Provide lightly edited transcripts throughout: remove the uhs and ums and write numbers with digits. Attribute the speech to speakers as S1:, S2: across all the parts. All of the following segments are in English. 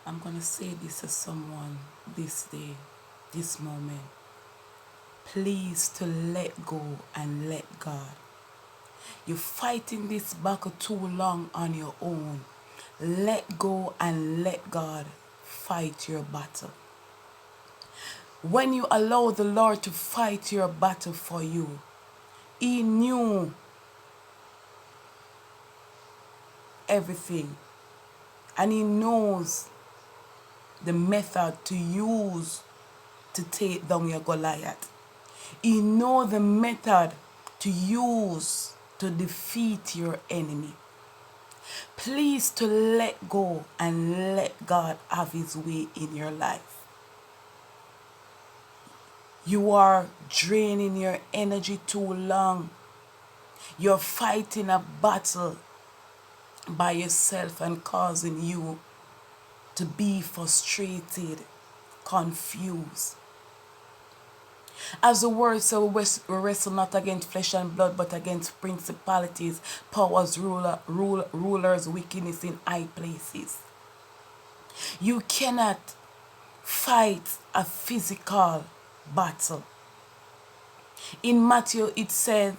S1: I'm going to say this to someone this day, this moment. Please to let go and let God. You're fighting this battle too long on your own. Let go and let God fight your battle. When you allow the Lord to fight your battle for you, He knew everything and He knows the method to use to take down your Goliath. He knows the method to use to defeat your enemy. Please to let go and let God have His way in your life. You are draining your energy too long. You're fighting a battle by yourself and causing you to be frustrated, confused. As the word says, we wrestle not against flesh and blood, but against principalities, powers, rulers, wickedness in high places. You cannot fight a physical battle. In Matthew, it said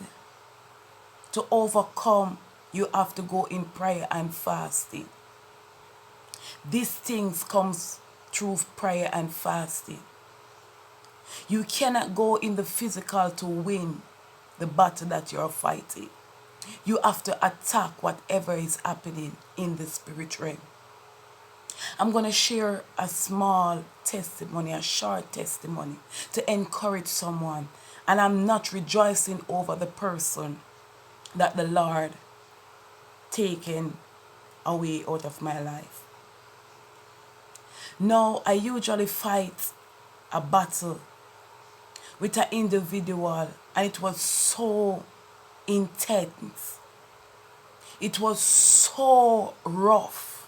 S1: to overcome, you have to go in prayer and fasting. These things comes through prayer and fasting. You cannot go in the physical to win the battle that you're fighting. You have to attack whatever is happening in the spirit realm. I'm going to share a small testimony, a short testimony to encourage someone. And I'm not rejoicing over the person that the Lord taken away out of my life. No, I usually fight a battle with an individual, and it was so intense. It was so rough.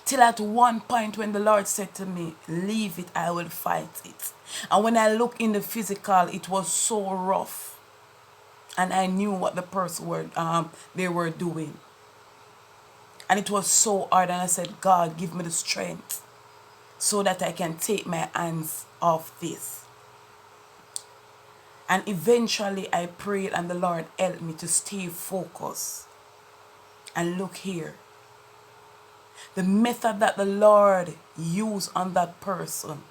S1: Till at one point when the Lord said to me, leave it, I will fight it. And when I look in the physical, it was so rough. And I knew what the person they were doing. And it was so hard, and I said, God, give me the strength so that I can take my hands off this. And eventually I prayed and the Lord helped me to stay focused. And look here. The method that the Lord used on that person,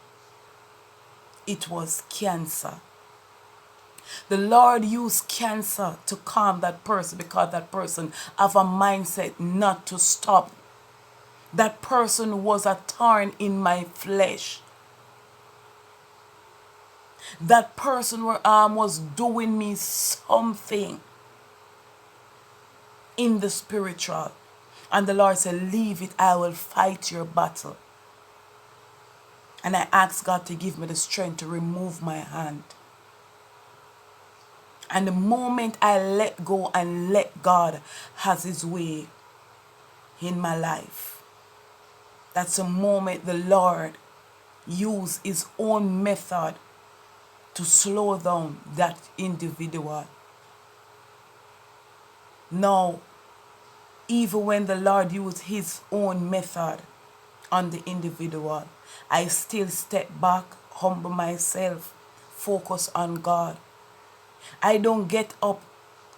S1: it was cancer. The Lord used cancer to calm that person because that person have a mindset not to stop. That person was a thorn in my flesh. That person was doing me something in the spiritual. And the Lord said, leave it, I will fight your battle. And I asked God to give me the strength to remove my hand. And the moment I let go and let God have His way in my life, that's the moment the Lord used His own method to slow down that individual. Now, even when the Lord used His own method on the individual, I still step back, humble myself, focus on God. I don't get up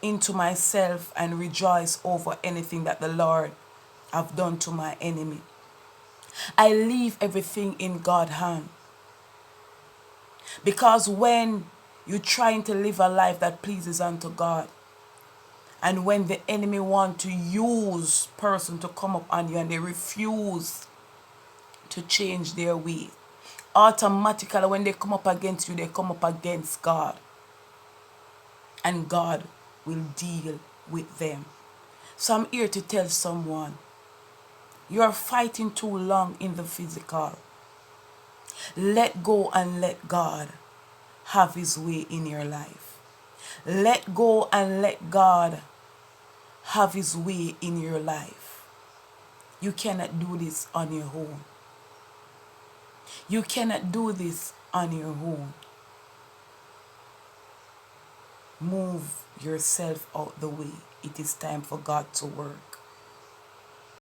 S1: into myself and rejoice over anything that the Lord have done to my enemy. I leave everything in God's hand. Because when you're trying to live a life that pleases unto God, and when the enemy want to use person to come up on you and they refuse to change their way, automatically when they come up against you, they come up against God. And God will deal with them. So I'm here to tell someone, you are fighting too long in the physical. Let go and let God have His way in your life. Let go and let God have His way in your life. You cannot do this on your own. You cannot do this on your own. Move yourself out the way. It is time for God to work.